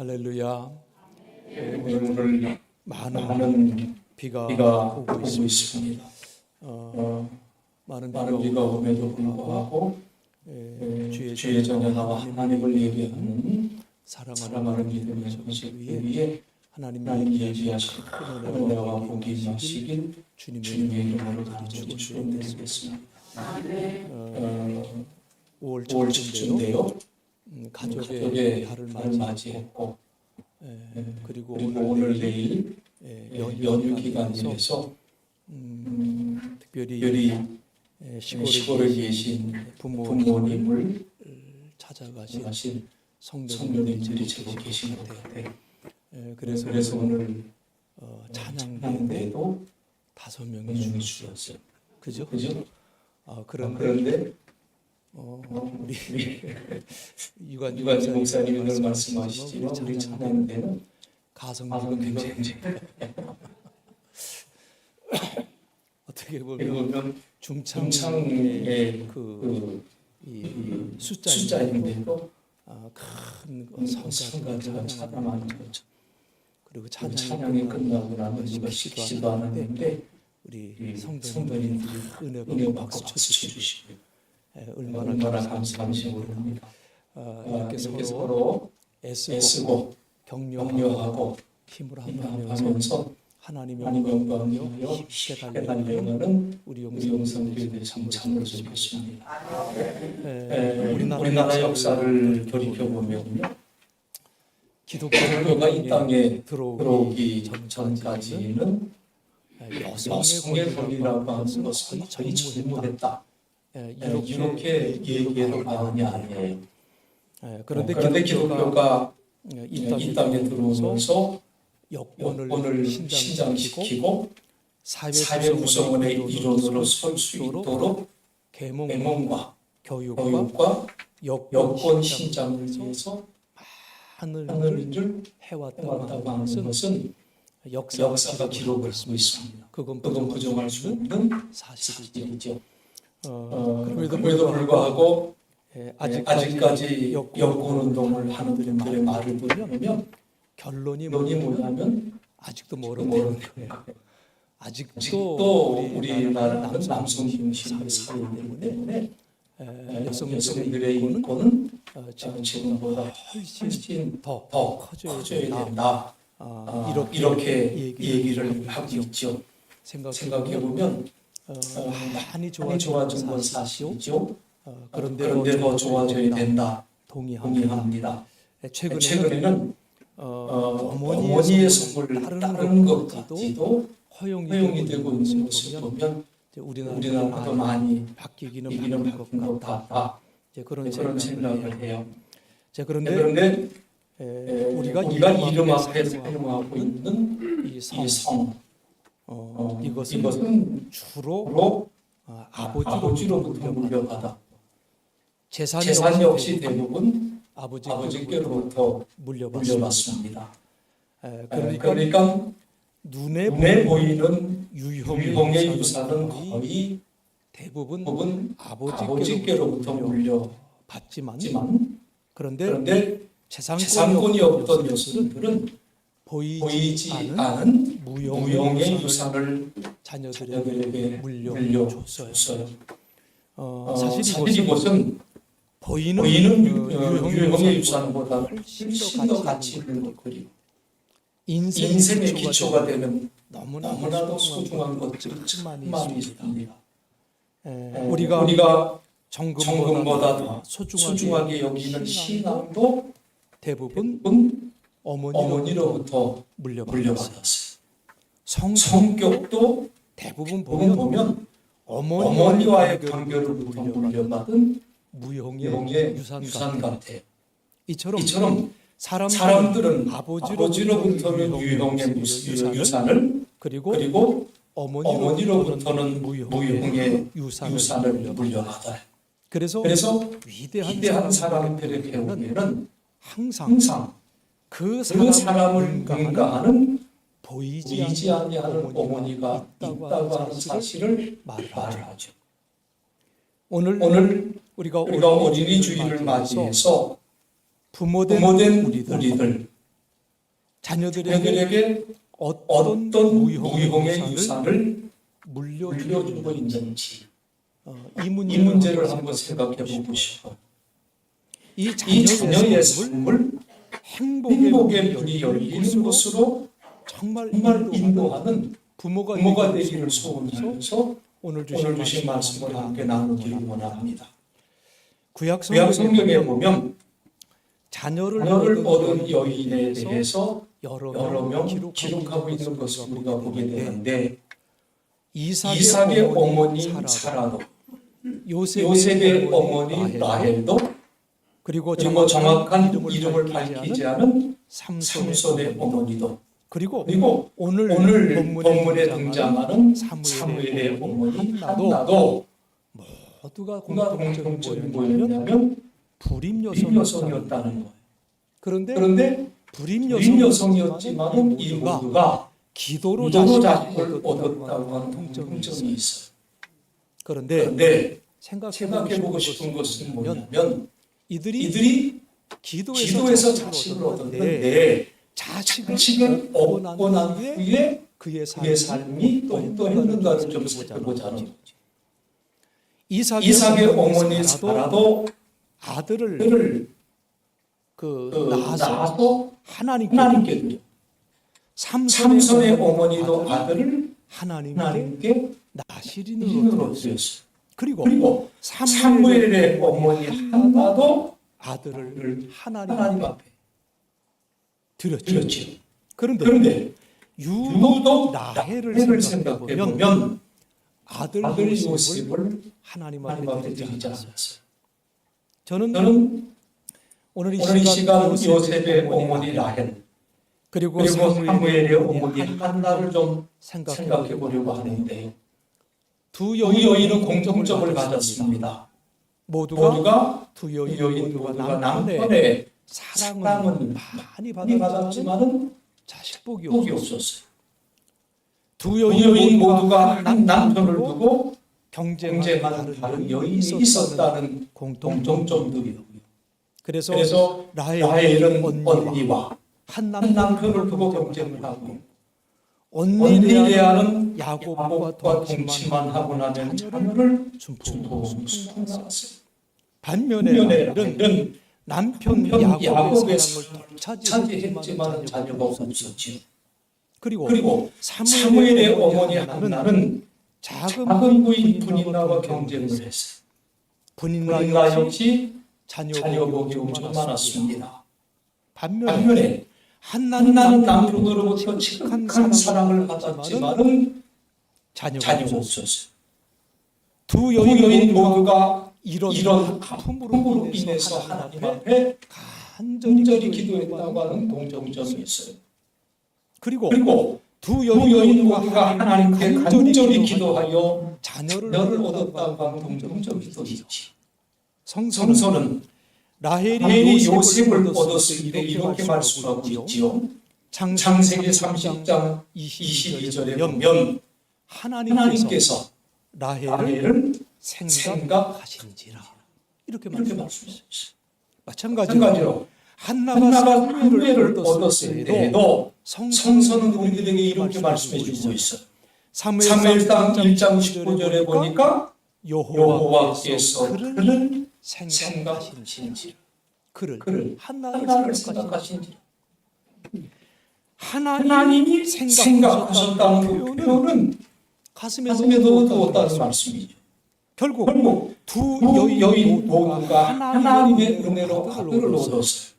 할렐루야. 오늘 많은 비가 오고 있습니다. 많은 비가 오면도 불구하고 주의 자녀와 하나님을 예비하는 사랑하는 믿음의 정식 위에 하나님의 예비하신 큰 은혜와 복이 임하시길 주님의 이름으로 간절히 축원드리겠습니다. 5월 5월 첫째인데요. 첫째인데요. 가족의 달을 맞이했고 그리고 오늘 내일 연휴 기간이라서 특별히 시골에 계신 부모님을 찾아가신 성도님들이 제법 계신 것 같아요. 그래서 오늘 찬양대에도 5명이 주셨어요. 그죠? 그런데 우리 유관지 목사님이 늘 말씀하시지만 우리 찬양대는 가성비가 굉장히 어떻게 보면 중창의 이 숫자인데도 큰 성가를 찬양하는 거죠. 그리고 찬양이 끝나고 나면 누가 시키지도 않았는데 우리 성도님들이 은혜 받고 박수 쳐주시고 얼마나 감사한지 모릅니다. 이렇게 서로 애쓰고 격려하고 힘을 합하면서 하나님의 영광을 쉽게 달려가는 달려가는 우리 영성교회 참으로 좋겠습니다. 우리나라 역사를 돌이켜보면 기독교가 이 땅에 들어오기 전까지는 여성의 권리라고 하는 것은 거의 전무했다. 이렇게 얘기를 많이 아니에요. 그런데 기독교가 이 땅에 들어오면서 여권을 신장시키고 사회 구성원의 일원으로 설 수 있도록 계몽과 교육과 여권 신장을 위해서 하늘 일을 해왔다고 하는 것은 역사가 기록을 하고 있습니다. 그건 부정할 수 없는 사실이죠. 그럼에도 불구하고 아직까지 여권운동을 하는 분들의 말을 들으면 결론이 뭐냐면 아직도 모르는 거예요. 아직도 우리나라는 남성 중심 사회이기 때문에 여성들의 인권은 지금보다 훨씬 더 커져야 된다. 이렇게 얘기를 하고 있죠. 생각해보면 많이 좋아진 건 사실이죠. 그런데 더 좋아져야 된다. 동의합니다. 최근에는 어머니의 선물을 따르는 것까지도 허용이 되고 있는 것을 보면 우리나라도 많이 바뀌기는 바뀐 것 같다. 그런 생각을 해요. 그런데 우리가 이름 앞에 사용하고 있는 이 성, 이것은 주로 아버지로부터 물려받아 재산 역시 대부분 아버지께로부터 물려받습니다. 그러니까 눈에 보이는 유형의 유산은 거의 대부분 아버지께로부터 물려받지만 그런데 재산권이 없던 여성들은 보이지 않은 무형의 유산을 자녀들에게 물려줬어요. 사실 이것은 보이는 유형의 유산보다 훨씬 더 가치 있는 것이고 인생의 기초가 되는 너무나도 소중한 것들이 참 많이 있습니다. 우리가 정금보다 더 소중하게 여기는 신앙도 대부분 어머니로부터 물려받았어요. 성격도 대부분 보면 어머니와의 관계로부터 물려받은 무형의 유산 같아요. 이처럼 사람들은 아버지로부터는 유형의 유산을 그리고 어머니로부터는 무형의 유산을 물려받아요. 그래서 위대한 사람들의 배우에는 항상 그 사람을 능가하는 보이지 아니하는 어머니가 있다고 하는 사실을 말하죠. 오늘 우리가 어린이 주일을 맞이해서 부모된 우리들 자녀들에게 어떤 무형의 유산을 유산을 물려주고 물려주고 있는지 이 이 문제를 문제를 한번 한번 생각해 보고 싶어요. 이 이 자녀의 삶을 삶을 행복의 행복의 문이 문이 열리는 열리는 곳으로 곳으로 정말 정말 인도하는 인도하는 부모가 부모가 되기를 되기를 소원하면서 소원하면서 오늘 오늘 주신 주신 말씀을 함께 나누기를 원합니다. 구약 구약 성경에 성경에 보면 자녀를 자녀를 얻은 얻은 여인에 대해서 여러 여러 명 명 기록하고 있는 것을 우리가 보게 되는데 이삭의 이삭의 어머니 어머니 사라도 사라도 요셉의 요셉의 어머니 어머니 라헬도 라헬도 그리고 그리고 정확한 이름을 이름을 밝히지 밝히지 않은 않은 삼손의 삼손의 어머니도 그리고 오늘 본문에 본문에 등장하는 사무엘의 사무엘의 어머니 한나도 한나도 모두가 누가 공통점이 공통점이 뭐였냐면 뭐였냐면 불임 불임 여성이었다는 여성이었다는 거예요. 그런데 그런데 불임 불임 여성이었지만 이 모두가 기도로 기도로 자식을 자식을 얻었다고 얻었다고 하는 하는 통점이 공통점이 있어요. 있어요. 그런데 생각해보고 싶은 것은 뭐냐면 뭐냐면 이들이 이들이 기도에서 자식을 자식을 얻었는데 얻었는데 자식을 자식을 얻고 얻고 난 후에 그의 그의 삶이 어떠했는가를 좀 살펴보자는 거죠. 이삭의 어머니 사라도 아들을 그를 낳아서 낳아서 하나님께 하나님께 드려. 삼손의 어머니도 아들을 아들을 하나님께 하나님께 나시린으로 인으로 드렸어요. 드렸어요. 그리고 사무엘의 어머니 한나도 아들을 하나님 하나님 앞에 드렸죠. 드렸지요. 그런데 유독 유독 라헬을 라헬을 생각해 생각해 보면 보면 아들 아들 요셉을 요셉을 하나님 하나님 앞에 앞에 드리지 드리지 않았어요. 않았어요. 저는 오늘 이 시간 시간 요셉의 어머니 라헬 그리고 그리고 사무엘의 사무엘의 어머니 어머니 한나를 한나를 좀 생각해 생각해 보려고 보려고 하는데 하는데 두 두 여인은 여인은 공통점을 공통점을 가졌습니다. 가졌습니다. 모두가 두 두 여인 여인 모두가 모두가 남편의 남편의 사랑은 사랑은 많이 많이 받았지만 받았지만은 자식복이 복이 없었어요. 없었어요. 두 두 여인 여인 모두가 모두가 한 한 남편을 남편을 두고 두고 경쟁하는 다른 여인이 여인이 있었다는 공통점들이고요. 공통점들이고요. 그래서 그래서 라헬은 언니와 한 한 남편을 남편을 두고 두고 경쟁을 경쟁을 하고 하고 언니 언니 레아는 레아는 야곱과 야곱과 동침만 동침만 하고 나면 자녀를 자녀를 준풍 중풍 낳았어요. 반면에 반면에 라헬은 라헬은 남편 야곱의 야곱의 사랑을 사랑을 차지했지만 차지했지만 자녀가 없었지요. 그리고 그리고 사무엘의 사무엘의 어머니 어머니 한나는 한나는 작은 작은 부인 부인 분인나와 경쟁을 경쟁을 했어요. 했어요. 분인나 분인나 역시 역시 자녀 자녀복이 복이 엄청 엄청 많았습니다. 많았습니다. 반면에 반면에 한나는 한나는 남편으로부터 남편으로부터 칙한 칙한 사랑을 사랑을 받았지만은 받았지만은 자녀가 자녀가 없었어요. 없었어요. 두 두 여인 여인 모두가 모두가 이런 이런 아픔으로 아픔으로 인해서 인해서 하나님 하나님 앞에 앞에 간절히 간절히 기도했다고 기도했다고 하는 하는 공통점이 공통점이 있어요. 있어요. 그리고 그리고 두 두 여인 여인 모두가 모두가 하나님께 간절히 간절히 기도하여 기도하여 자녀를 너를 얻었다고 얻었다고 하는 하는 공통점이 공통점이 또 있죠. 있지. 성서는 성서는 라헬이 요셉을 얻었을 얻었을 때 이렇게 말씀하고 있지요. 창세기 30장 22절에 보면 하나님께서 라헬을 라헬을 생각하시니라 이렇게 이렇게 말씀하셨어요. 말씀하셨어요. 마찬가지로 한나가 한나가 사무엘을 사무엘을 얻었을 얻었을 때에도 때에도 성서는 성서는 우리들에게 이렇게 말씀해 주고 있어요. 사무엘상 1장 19절에 보니까 여호와께서 여호와께서 그를 그를 생각하시니라 생각하신지 그를 하나를 한나를 생각하시니라 생각하신지 하나님이 생각하셨다는 그 생각하셨다는 그 표현은 표현은 가슴에 가슴에 넣어두었다는 넣어두었다는 말씀이죠. 말씀이죠. 결국 두 두 여인 모두가 하나님의 하나님의 은혜로 아들을 얻었어요.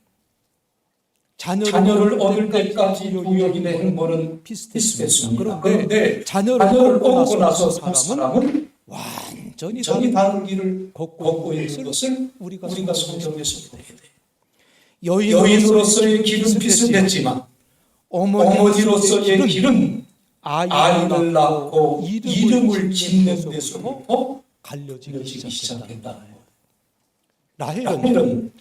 자녀를 얻을 때까지 두 여인의 행보는 비슷했습니다. 비슷했습니다. 그런데 그런데 자녀를 얻고 얻고 나서 나서 그 사람은 사람은 완전히 전이 다른 다른 길을 걷고 있는 것을 우리가 우리가 성경에서 성경에서 보게 돼요. 여인으로서의 길은 비슷했지만 어머니로서의 길은 아이를 낳고 이름을 짓는 데서부터 갈려지기 시작했다. 시작했다는 거예요. 라헬은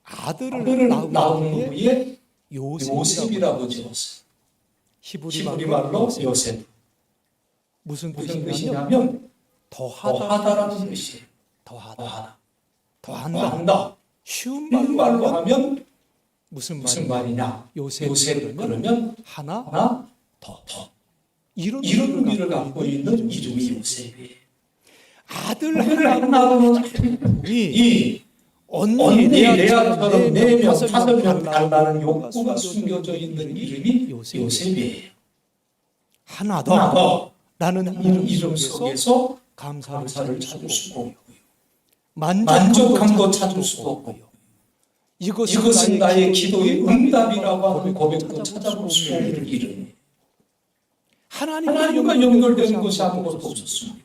아들을 아들을 낳은 낳은 후에 요셉이라고 요셉이라고 지었어요. 히브리 히브리 말로 말로 요셉. 무슨 무슨 뜻이냐면 뜻이냐면 더하다라는 뜻이에요. 더하다 더하다. 더한다 더한다. 쉬운 한 말로 말로 하면 하면 무슨 무슨 말이냐? 말이냐? 요셉 요셉 그러면 그러면 하나 하나 더. 더. 이런 이런 의미를 갖고 있는 이름이 요셉이에요. 아들 하나는 이 언니 언니 레아처럼 네 명, 4명, 다섯 5명 달라는 달라는 욕구가 욕구가 숨겨져 숨겨져 있는 이름이 요셉이에요. 하나 하나 더 더. 라는 이름 속에서 감사를 감사를 찾을 찾을 수 수가 없고 없고요. 만족함도 찾을 수가 없고요. 이것은 이것은 나의 기도의 응답이라고 하는 고백도 고백도 찾아볼 수 없는 이름이에요. 하나님과 하나님과 연결된 것이 아무것도 없었습니다.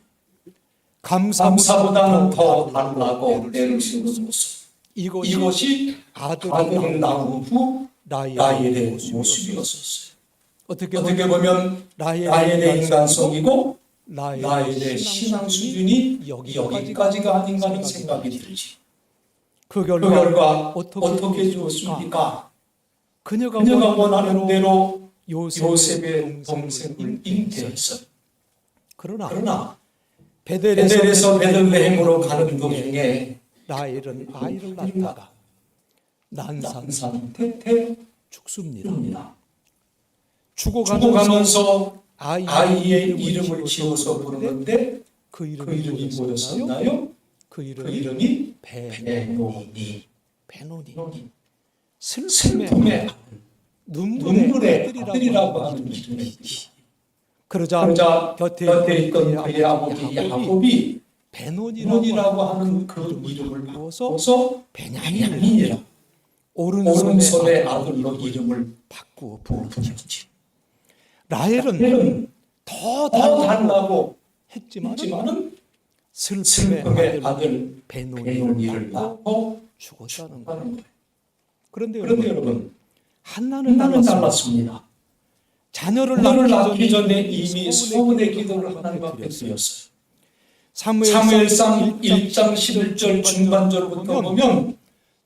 감사보다는 감사보다는 더 달라고 때를 쓰는 모습. 이것이 아들을 낳은 후 라헬의 모습이었어요. 어떻게 보면 라헬의 인간성이고 라헬의 라헬의 신앙 수준이 여기까지가 아닌가 하는 생각이 들지. 그 그 결과 어떻게 어떻게 주었습니까? 그녀가 원하는 대로 요셉의 요셉의 동생을 잉태했어요. 그러나 베델에서 베들레헴으로 가는 도중에 라헬은 아이를 낳다가 난산 상태 죽습니다. 죽어가면서 아이의 이름을 이름을 지어서 부르는데 그 그 이름이 뭐였었나요? 그 그 이름이 베노니. 베노니. 슬픔의 슬픔의 눈물의 아들이라고 아들이라고 하는 하는 이름이지. 그러자 곁에 있던 그의 아버지 야곱이 베노니라고 베노니라고 하는 그 이름을 바꿔서 베냐민이라 오른손의 아들로 이름을 바꾸어 부르지. 라헬은 더 달라고 달라고 했지만은 했지만은 슬픔의 슬픔의 아들 아들 베노니를 베노니를 낳고 죽었다는 거예요. 하는 거예요. 그런데 그런데 여러분, 여러분 한나는 나는 달랐습니다. 달랐습니다. 자녀를 자녀를 낳기 낳기 전에 전에 이미 소원의 기도를 하나님 앞에 드렸어요. 사무엘상 사무엘상 1장 11절 중반절부터 보면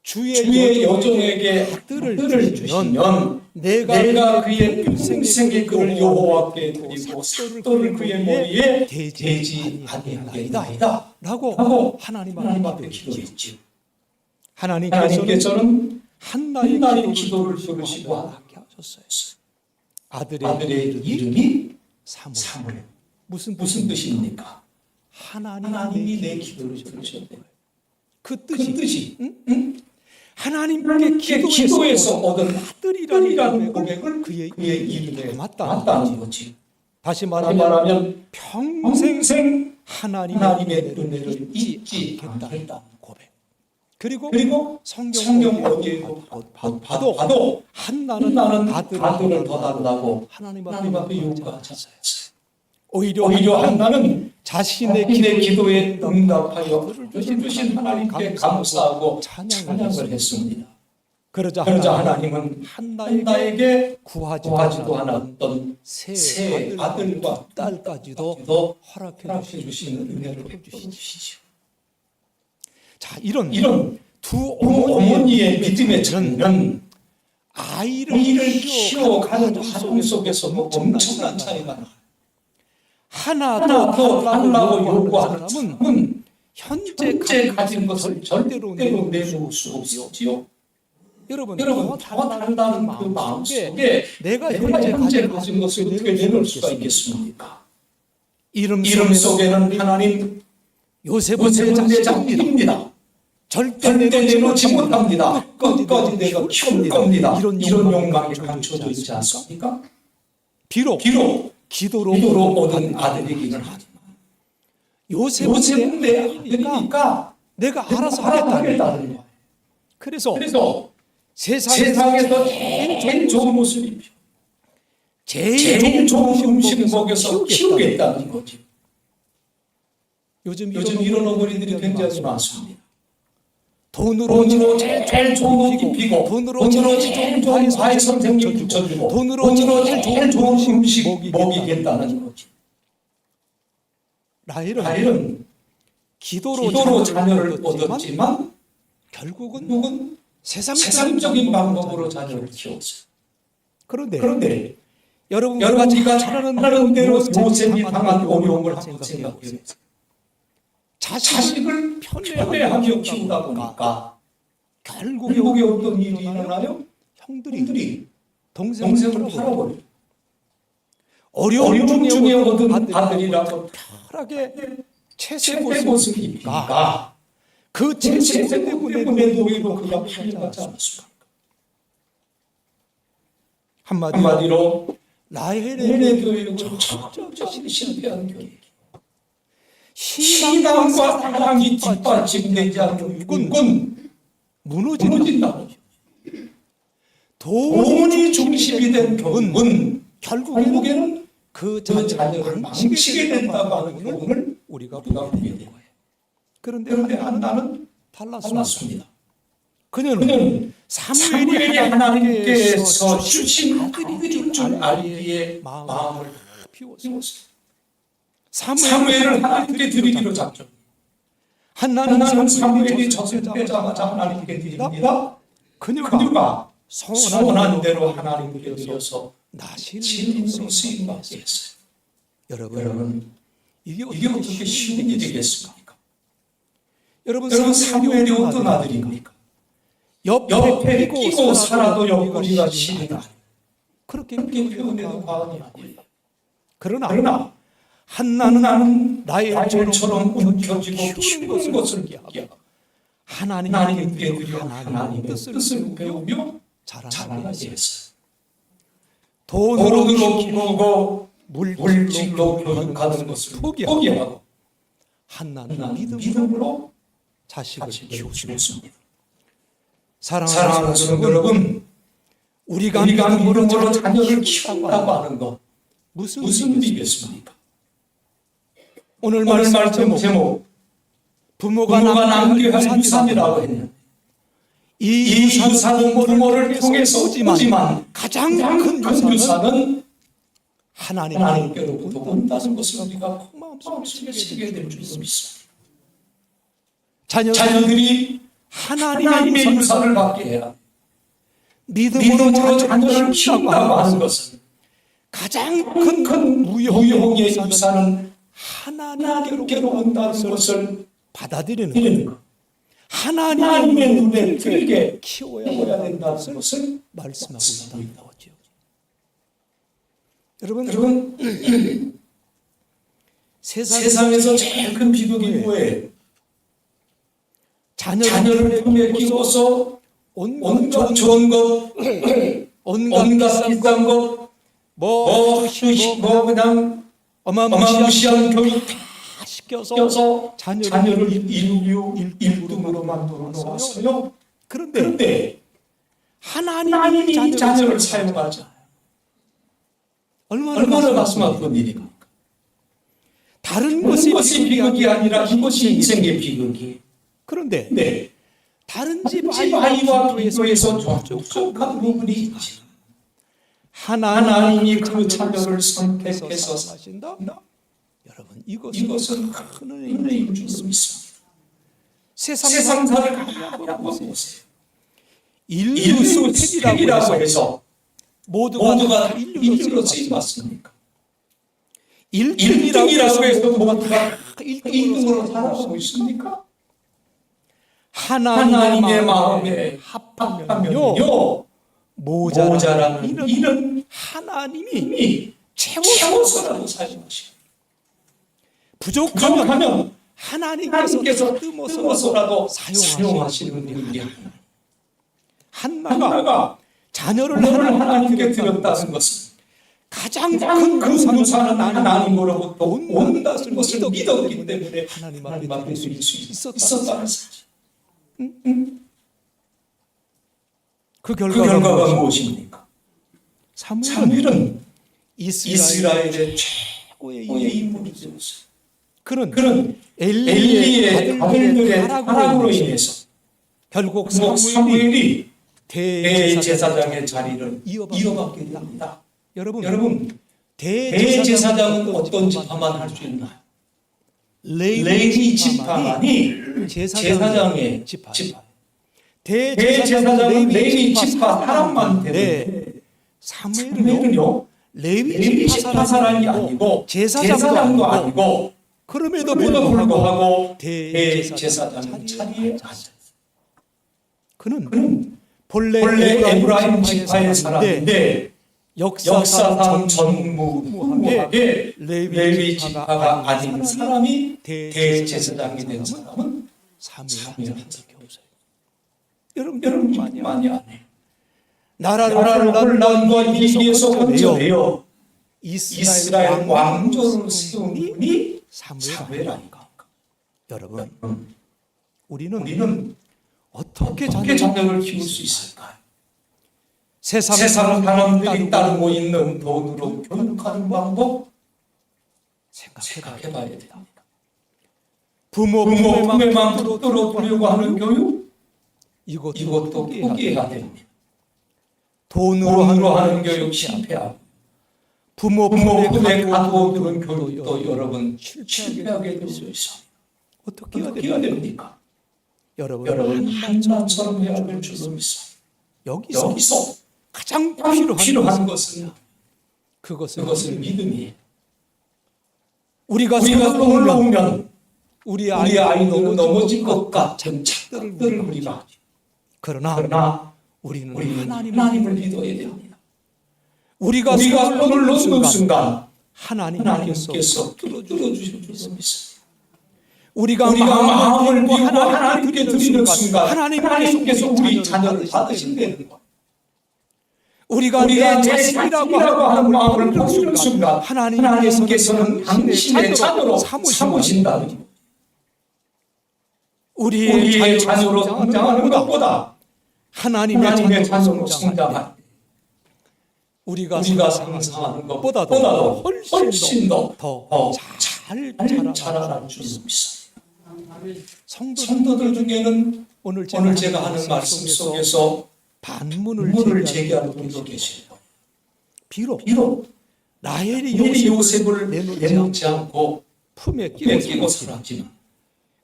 주의 주의 여종에게 아들을 아들을 주시면 주시면 내가 그의 평생의 그를 여호와께 드리고 삭도를 그의 머리에 대지 아니하겠나이다 라고 하나님 하나님 앞에 앞에 기도했지요. 하나님께서는 하나님께서는 한나의 기도를 기도를 들으시고 하게 하셨어요. 아들의 아들의 이름이 사무엘. 사무엘. 무슨 무슨 뜻입니까? 하나님이 하나님이 내 내 기도를 기도를 들으셨대. 그 그 뜻이 뜻이 하나님께 하나님께 기도에서 기도에서 얻은 얻은 아들이라는 고백을 고백을 그의 이름에 담았다는 맞다는 거지. 거지. 다시 다시 말하면 말하면 평생 평생 하나님의 하나님의 은혜를 은혜를 잊지 잊지 않겠다는 않겠다. 고백. 그리고 그리고 성경 성경 어디에도 어디에도 봐도 봐도 한나는 아들을 더 달라고 하나님 하나님 앞에 앞에 요구하지 요구하지 않았어요. 오히려 오히려 한나는 한나는 자신의 자신의 기도에 기도에 응답하여 아들을 주신 하나님께 감사하고 찬양을 했습니다. 그러자 그러자 하나님은 하나님은 한나에게 한나에게 구하지도 구하지도 않았던 않았던 새 새 아들과 딸까지도 또 허락해 허락해 주시는 주시는 은혜를 은혜를 주시죠. 주시죠. 이런 두 어머니의 어머니의 믿음의 차이는 차이는 아이를 이를 키워가는 키워가는 과정 속에서도 엄청난 차이가 나요. 하나 하나 더 더 달라고 달라고 요구하는 요구하는 사람은 사람은 현재 가진 것을 절대로 내놓을 수 없지요. 여러분 여러분, 더 달라는 그 마음 속에 내가 현재 현재 가진 것을 어떻게 내놓을 수가 있겠습니까? 이름 이름 속에는 하나님 요셉은 내 요셉은 내 자식입니다. 자식입니다. 절대 절대 내놓지 못합니다. 끝까지 내가 키울 키울 겁니다. 겁니다. 이런 이런 욕망이 욕망이 감춰져 감춰져 있지 않습니까? 비록 기도로 기도로 얻은 아들이기는 하지만 요셉은 요셉은 내 내 아들이니까 아들이니까 내가 알아서 하겠다는 하겠다는 거예요. 그래서 그래서 세상에서 제일 좋은 모습이 제일 좋은 음식 먹여서 먹여서 키우겠다는 거지. 요즘 이런 어머니들이 굉장히 많습니다. 돈으로 제일 좋은 옷 입히고 돈으로 제일 좋은 과외 선생님 붙여주고 돈으로 제일 좋은 음식 먹이겠다는 먹이겠다는 거지. 라헬은 기도로 자녀를 얻었지만 결국은 세상적인 방법으로 자녀를 키웠어요. 그런데 여러분 여러분 우리가 우리가 잘 하는 대로 요셉이 당한 당한 어려움을 어려움을 한번 한번 생각해 생각해 보세요. 보세요. 자식을 편애하며 키우다 보니까 결국에 결국에 어떤 일이 일어나요? 형들이 동생을 동생을 팔아버려. 어려움 중에 얻은 아들이라고 아들이라고 편하게 채색 채색 옷을 입히니까 입히니까 그 그 채색 채색 때문에 때문에 노예로 노예로 그가 그가 팔려가지 않았습니까? 한마디로 라헬의 교육은 교육은 철저히 실패한 교육. 신앙과 신앙과 사랑이 뒷받침되지 않는 교육은 교육은 무너진다. 돈이 중심이 된 교육은 결국에는 그 그 자녀를 자녀를 망치게 망치게 된다고 하는 교훈을 교훈을 우리가 우리가 보게 보게 되는 돼요. 거예요. 그런데 그런데 한나는 달랐습니다. 달랐습니다. 그녀는 그는 사무엘이 사무엘이 하나님께서 주신 주신 아들인 줄 줄 알기에 알기에 마음을 마음을 비웠어요. 사무엘을 하나님께 드리기로 작정. 한나는 사무엘이 젖을 젖을 빼자마자 빼자마자 하나님께 드립니다. 그녀가 그녀가 선한 선한 대로 대로 하나님께 드려서 나실로 쓰임받게 했어요. 여러분 이게 이게 어떻게 쉬운 일이겠습니까? 여러분 여러분 사무엘이 어떤 아들입니까? 옆에 끼고 살아도 옆구리가 시리다. 그렇게 표현해도 과언이 아니에요. 그러나 한나는 한나는 라헬처럼 움켜쥐고 키우는 키우는 것을 기하고 하나님께 하나님께 드려 하나님의 뜻을 배우며 자라나게 했어요. 돈으로 돈으로 키우고 키우고 물질로 물질로 교육하는 교육하는 것을 포기하고 포기하고 한나는 믿음으로 자식을 키우습니다. 키웠습니다. 사랑하는 사랑하는 성도 성도 여러분, 여러분, 우리가 우리가 믿음으로 믿음으로 자녀를 키운다고 키운다고 하는 하는 것 무슨 무슨 의미겠습니까? 의미겠습니까? 오늘 오늘 말씀 말씀 제목 부모가 부모가 남겨야 할 남겨야 유산이라고 했는데 했는데 이 이 유산은 유산은 부모를 통해서 오지만 오지만 가장 큰 큰 유산은 유산은 하나님께로부터 하나님께로부터 온다는 것을 우리가 마음속에 마음속에 새기게 될 줄 믿습니다. 자녀들이 자녀들이 하나님의 하나님의 유산을 유산을 받게 해야 믿음으로 믿음으로 자녀를 자녀를 키운다고 키운다고 하는 하는 것은 가장 큰 큰 무용의 무용의 유산은 유산은 하나님께로 하나님께로 온다는 온다는 것을 받아들이는 드리는 것. 하나님의 하나님의 눈에 눈에 들게 들게 키워야 해야 된다는 된다는 것을 것을 말씀하고 있다. 있다. 여러분, 여러분 세상에서 세상에서 제일 큰 비극이 뭐예요? 자녀를 자녀를 품에 끼고서 온갖 좋은 것, 온갖 비싼 것, 뭐 그냥 어마무시한 교육 다 시켜서 자녀를 인류 1등으로 만들어 놓았어요. 그런데 하나님이 자녀를 사용하지 않아요. 얼마나 가슴 아픈 일입니까? 다른 것이 것이 비극이 아니라 이것이 인생의 비극이에요. 그런데 네. 다른 집 집 아이와 비교해서 좀 부족한 부분이 있지. 하나님이 그 자녀를 선택해서 사신다. 여러분 이것은 큰 은혜인 줄 믿습니다. 세상사를 한번 보세요. 인류 스펙이라고 해서 모두가 다 인류로 쓰임받습니까? 1등이라고 1등이라고 해서 모두가 모두가 다 1등으로 1등으로 살아가고 있습니까? 하나님의 하나님의 마음에 마음에 합하면요 합하면요 모자라는 일은 하나님이 이미 채워서라도 사용하시고 부족하면 부족하면 하나님께서 뜸어서라도 뜸어서라도 사용하시는 분이 한나가 자녀를 하나님께 하나님께 드렸다는 드렸다는 것은 가장 큰 큰 유산은 유산은 하나님으로부터 온다는 것을 것을 믿었기 믿었기 때문에 때문에 하나님 하나님 앞에 앞에 드릴 드릴 수 수 있었다는 사실. 그 그 결과가 무엇입니까? 사무엘은 사무엘은 이스라엘의 이스라엘의 최고의 최고의 인물이 인물이 되었어요. 그는 그는 엘리의 엘리의 아들들의 아들들의 타락으로 타락으로 인해서 인해서 결국 사무엘이 사무엘이 대제사장의 대제사장의 자리를 이어받게 이어받게 됩니다. 됩니다. 여러분 여러분, 대제사장은 대제사장은 어떤 지파만 할 수 있나요? 레위 레위 지파만이 지파만이 제사장의 제사장의 지파. 지파. 대제사장은 레위 지파 사람만 되는데 되는데 사무엘은요 사무엘은요 레위 레위 지파 지파 사람이 사람이 아니고 아니고 제사장도 제사장도 아니고 아니고 그럼에도 그럼에도 불구하고 대제사장 대제사장 자리에 자리에 앉아 앉아 그는 그는 본래 에브라임 지파의 사람인데 역사상 전무후무하게 레위 지파가 아닌 사람이 대제사장이 된 사람은 사무엘 한 적이 없어요. 여러분 많이 안 해요. 나라를 혼란과 위기에서 건져내어 이스라엘 왕조를 세운 분이 사무엘 아닌가? 여러분, 우리는 어떻게 자녀를 키울 수 있을까요? 세상 사람들이 따르고 있는 돈으로 교육하는 방법 생각해 봐야 됩니다. 부모의 마음을 뚫어두려고 하는 교육 이것도 포기해야 됩니다. 돈으로 하는 교육 실패하고 부모 품에 가둬두는 교육도 여러분 실패하게 될 수 있어요. 어떻게 해야 됩니까? 여러분 한나처럼 해야 될 줄로 믿습니다. 여기서 가장 필요한 것은 그것은 믿음이에요. 우리가 손을 놓으면 우리 아이는 넘어질 것 같은 착들을 우리가 하죠. 그러나 우리는 하나님을 믿어야 됩니다. 우리가 손을 놓는 순간 하나님께서 뚫어주실 줄 믿습니다. 우리가 마음을 비우고 하나님께 드리는 순간 하나님께서 우리 자녀를 받으신다는 것. 우리가 내 자식이라고 하는 마음을 보여주는 순간 하나님께서는 당신의 자녀로 삼으신다는 것. 우리의 자녀로 성장하는 것보다 하나님의 자녀로 성장할 때 우리가 상상하는 것보다도 훨씬 더 잘 자라날 줄 믿습니다. 성도들 중에는 오늘 제가 하는 말씀 속에서 반문을 제기하는 분도 계시고 비록 라헬이 요셉을 내놓지 않고 품에 끼고 살았지만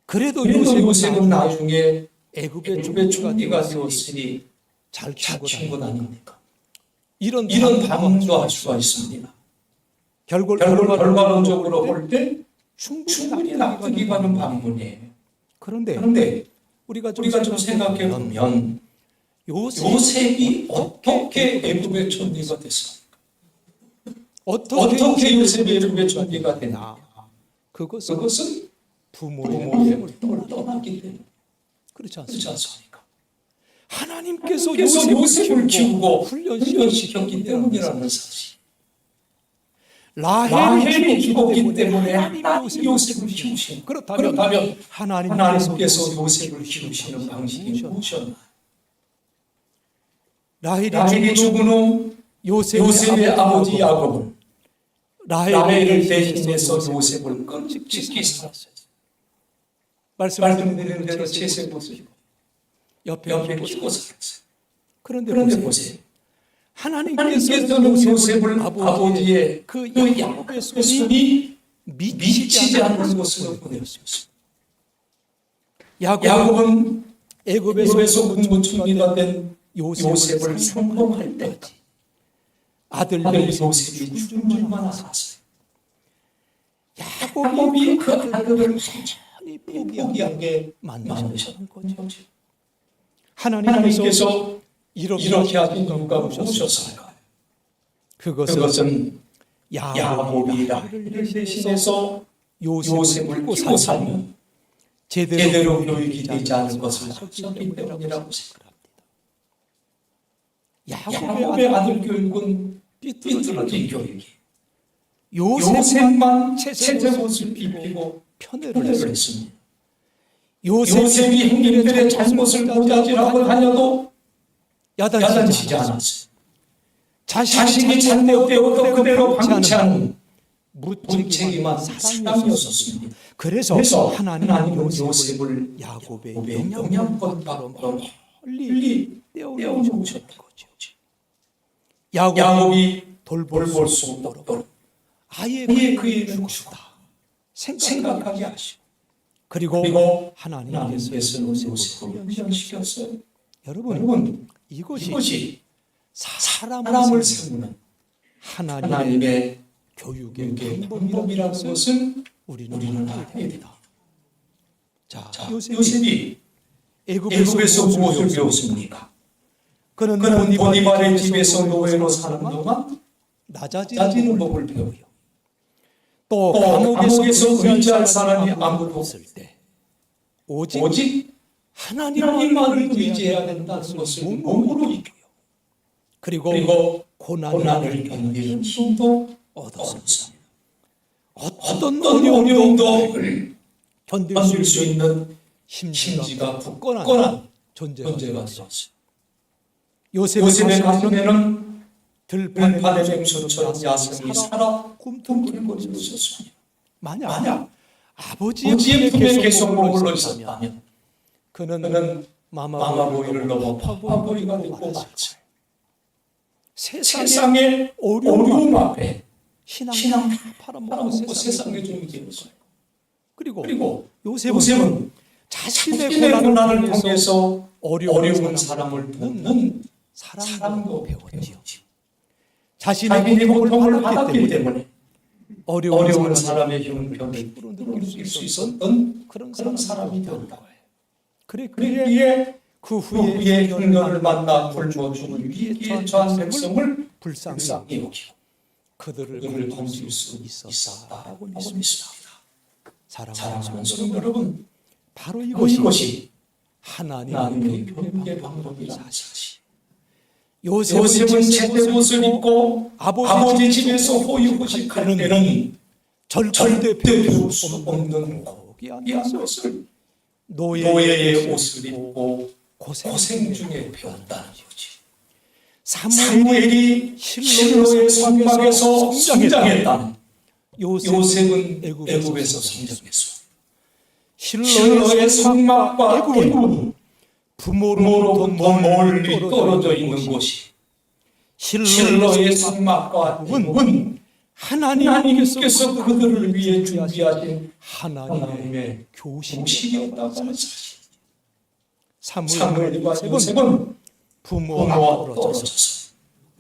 그래도 요셉은 나중에 애굽의 총리가 되었으니 잘 킨 것 아닙니까? 이런 반문도 할 수가 있습니다. 결과론적으로 볼 때 충분히 납득이 가는 반문이에요. 그런데 우리가 좀 생각해 보면 요셉이 어떻게 애굽의 총리가 됐습니까? 어떻게 요셉이 애굽의 총리가 됐냐? 그것은 부모의 힘을 떠났기 때문에 그렇지 않습니까? 하나님께서 요셉을 키우고 훈련시켰기 때문이라는 사실. 라헬이 죽었기 때문에 하나님이 요셉을 키우신. 그렇다면 하나님께서 요셉을 키우시는 방식이 무엇이었나요? 라헬이 죽은 후 요셉의 아버지 야곱은 라헬을 대신해서 요셉을 끔찍히 살았어요. 말씀드리는 대로 채색 보시고 옆에 끼고 살았어요. 그런데 보세요. 하나님께서는 요셉을 아버지의 그 야곱의 손이 미치지 않는 것을 보내셨습니다. 야곱은 애굽에서 문무총리가 된 요셉을 상봉할 때까지 아들 요셉이 죽은 줄만 알았어요. 야곱이 그 아들을 완전히 포기하게 만드셨던 거죠. 하나님께서 이렇게 하신 이유가 무엇이었을까요? 그것은 야곱이 라헬을 대신해서 요셉을 끼고 살면 제대로 교육이 되지 않은 것을 알았기 때문이라고 생각합니다. 야곱의 아들 교육은 삐뚤어진 교육이 요셉만 채색옷을 입히고 편애를 했습니다. 요셉이 형님들의 잘못을 모자지라고 다녀도 야단치지 않았어요. 자신이 잘못되어도 그대로 방치하는 무책임한 사랑이었습니다. 그래서 하나님은 요셉을 야곱의 영양권처럼 멀리 떼어놓으셨던 거죠. 야곱이 돌볼 수 없도록 아예 그 일을 죽다 생각하게 하시고 그리고 하나님께서 요셉을 훈련시켰어요. 여러분 이것이 사람을 세우는 하나님의 교육의 방법이라는 것은 우리는 알아야 됩니다. 자, 요셉이 애굽에서 무엇을 배웠습니까? 그는 보디발의 집에서 노예로 사는 동안 낮아지는 법을 배우요. 또 감옥에서 의지할 사람이 아무도 없을 때 오직 하나님만을 의지해야 된다는 것을 몸으로 익혀요. 그리고 고난을 견디는 힘도 얻었습니다. 어떤 어려움도 견딜 수 있는 심지가 굳건한 존재가 되었어요. 요셉의 가슴에는 들판의 맹수처럼 야성이 살아 꿈틀거리고 있었습니다. 만약 아버지의 품에 계속 머물러 있었다면 그는 마마보이를 넘어 파파보이가 되고 말았어요. 세상의 어려움 앞에 신앙 팔아먹고 세상에 좀 되었어요. 그리고 요셉은 자신의 고난을 통해서 어려운 사람을 돕는 사랑도 배웠지요. 자신의 고통을 받았기 때문에 어려운 사람의 형편을 느낄 수 있었던 그런 사람이 되었다. 그래 그 후에 흉년을 만나 굶어 죽을 위기에 처한 백성을 불쌍히 여기고 그들을 건질 수 있었다라고 믿습니다. 사랑하는 성도 여러분, 바로 이것이 하나님의 변화의 방법이라는 사실. 요셉은 제때 옷을 입고 아버지 집에서 호의호식할 때는 절대 배울 수 없는 고귀한 것을 노예의 옷을 입고 고생 중에 배웠다는 거지. 사무엘이 실로의 성막에서 성장했다는 요셉은 애굽에서 성장했어. 실로의 성막과 애굽은 부모로부터 멀리 떨어져 있는 곳이 실로의 성막과 애굽은 하나님께서 그들을 위해 준비하신 하나님의 교실이었다고 하는 사실. 사무엘과 요셉은 부모와 떨어져서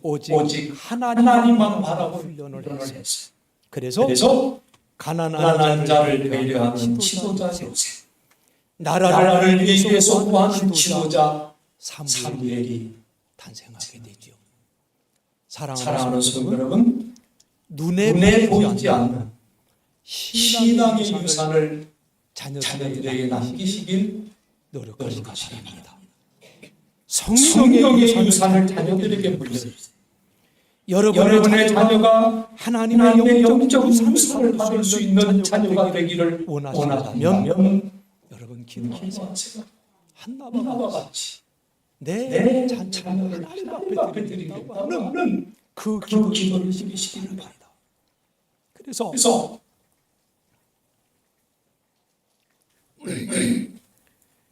오직 하나님만 바라보는 훈련을 했어요. 그래서 가난한 자를 배려하는 지도자 요셉, 나라를 위해서 구하는 지도자 사무엘이 탄생하게 되죠. 사랑하는 성도 여러분, 눈에 보이지 않는 신앙의 유산을 자녀들에게 남기시길 노력하시기 바랍니다. 성령의 유산을 자녀들에게 물려주세요. 여러분의 자녀가 하나님의 영적 유산을 받을 수 있는 자녀가 되기를 원하시다면 여러분 기도하세요. 한나와 같이 내 자녀를 하나님 앞에 드리겠다고 하는 그 기도를 드리시기를 바랍니다. 그래서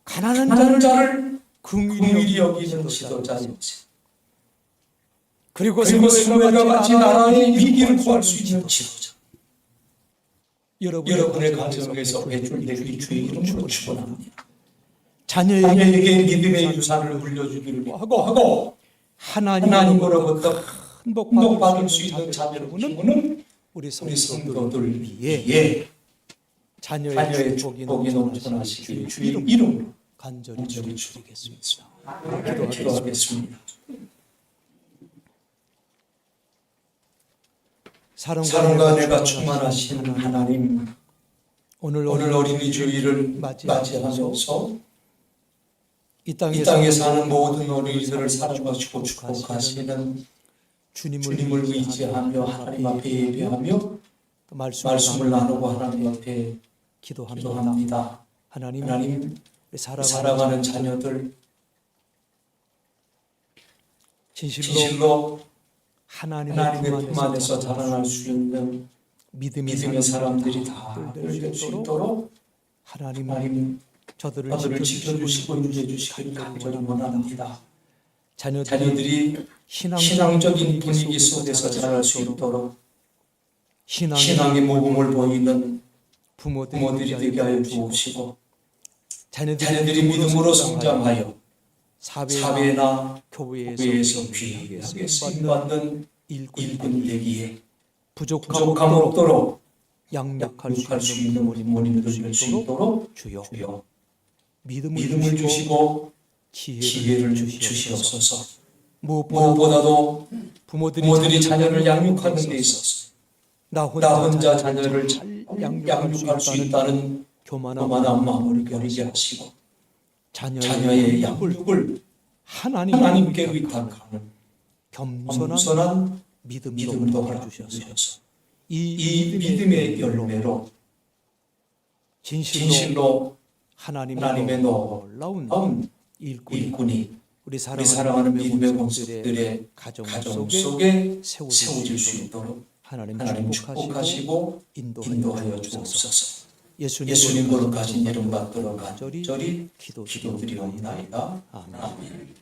가난한 자를 긍휼히 여기는 지도자 요셉, 그리고 사무엘과 같이 나라의 위기를 구할 수 있는 지도자, 여러분의 가정에서 배출되기 주의 이름으로 축원합니다. 자녀에게 믿음의 유산을 물려주기를 하고 하나님으로부터 큰 복 받을 수 있는 자녀를 키우는 우리 성도들 위해 자녀의 축복이 넘쳐나시길 주의 이름으로 간절히 드리겠습니다. 기도하겠습니다. 사랑과 내가 충만하신 하나님, 오늘 어린이 주일을 맞이하면서 이 땅에 사는 모든 어린이들을 사랑하시고 축복하시는 주님을 의지하며 하나님 앞에 예배하며 말씀을 나누고 하나님 앞에 기도합니다. 하나님, 살아가는 자녀들 진실로 하나님의 품 안에서 자라날 수 있는 믿음의 사람들이 다 될 수 있도록 하나님 저들을 지켜주시고 인도해주시기를 간절히 원합니다. 자녀들이 신앙적인 분위기 속에서 자랄 수 있도록 신앙의 모범을 보이는 부모들이 되게 하여 주옵시고, 자녀들이 믿음으로 성장하여 사회나 교회에서 귀하게 쓰임받는 일꾼 되기에 부족함 없도록 양육할 수 있는 우리 모님들 될 수 있도록 주여 믿음을 주시고 지혜를 주시옵소서. 무엇보다도 부모들이 부모들이 자녀를 양육하는 데 있어서 나 나 혼자 자녀를 자녀를 잘 양육할 수 있다는 교만한 교만한 마음을 버리게 하시고 자녀의 자녀의 양육을 양육을 하나님께 하나님께 의탁하는 겸손한 겸손한 믿음도 믿음도 허락해 허락해 주셔서 주셔서 이 이 믿음의 열매로 진실로 진실로 하나님의 하나님의 놀라운 일꾼이 일꾼이 우리 우리 사랑하는 사랑하는 믿음의 믿음의 공동체들의 공동체들의 가정 가정 속에 속에 세워질 세워질 수 수 있도록 있도록 하나님 하나님 축복하시고 축복하시고 인도하여 인도하여 주옵소서. 주옵소서. 예수님 예수님 거룩하신 거룩하신 이름 이름 받들어 간절히 간절히 기도드리옵나이다. 기도드리옵나이다. 아멘. 아멘.